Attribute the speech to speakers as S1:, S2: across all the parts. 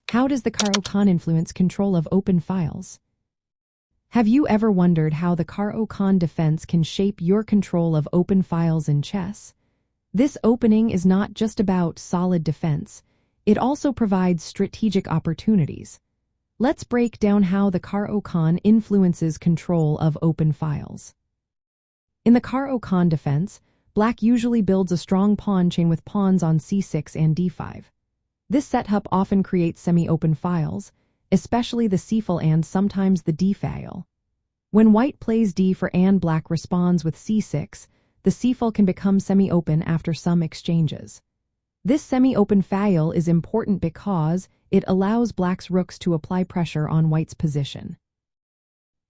S1: How does the Caro-Kann influence control of open files? Have you ever wondered how the Caro-Kann defense can shape your control of open files in chess? This opening is not just about solid defense, it also provides strategic opportunities. Let's break down how the Caro-Kann influences control of open files. In the Caro-Kann defense, Black usually builds a strong pawn chain with pawns on c6 and d5. This setup often creates semi-open files, especially the c file and sometimes the d file. When White plays d4 and Black responds with c6, the c file can become semi-open after some exchanges. This semi-open file is important because it allows Black's rooks to apply pressure on White's position.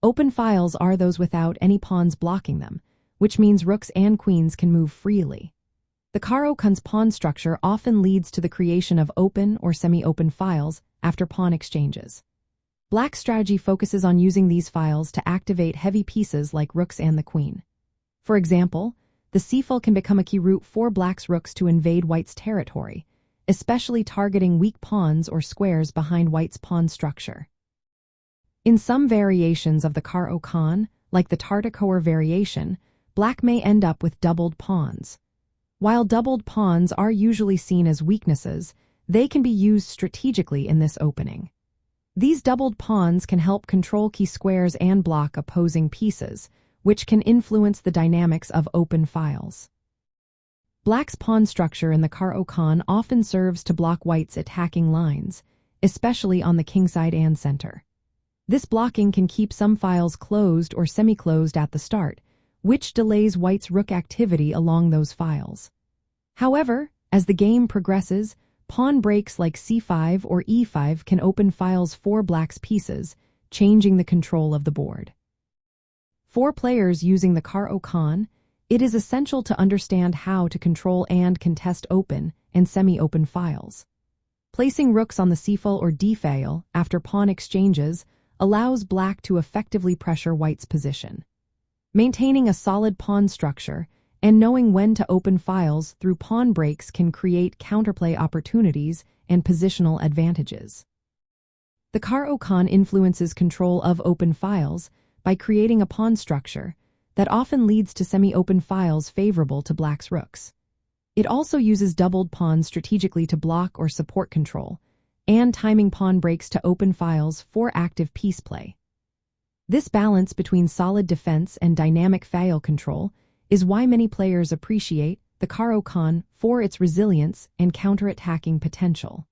S1: Open files are those without any pawns blocking them, which means rooks and queens can move freely. The Caro-Kann's pawn structure often leads to the creation of open or semi-open files after pawn exchanges. Black's strategy focuses on using these files to activate heavy pieces like rooks and the queen. For example, the c file can become a key route for Black's rooks to invade White's territory, especially targeting weak pawns or squares behind White's pawn structure. In some variations of the Caro-Kann, like the Tartakower variation, Black may end up with doubled pawns. While doubled pawns are usually seen as weaknesses, they can be used strategically in this opening. These doubled pawns can help control key squares and block opposing pieces, which can influence the dynamics of open files. Black's pawn structure in the Caro-Kann often serves to block White's attacking lines, especially on the kingside and center. This blocking can keep some files closed or semi-closed at the start, which delays White's rook activity along those files. However, as the game progresses, pawn breaks like c5 or e5 can open files for Black's pieces, changing the control of the board. For players using the Caro-Kann, it is essential to understand how to control and contest open and semi-open files. Placing rooks on the c file or d file after pawn exchanges allows Black to effectively pressure White's position. Maintaining a solid pawn structure and knowing when to open files through pawn breaks can create counterplay opportunities and positional advantages. The Caro-Kann influences control of open files by creating a pawn structure that often leads to semi-open files favorable to Black's rooks. It also uses doubled pawns strategically to block or support control, and timing pawn breaks to open files for active piece play. This balance between solid defense and dynamic file control is why many players appreciate the Caro-Kann for its resilience and counterattacking potential.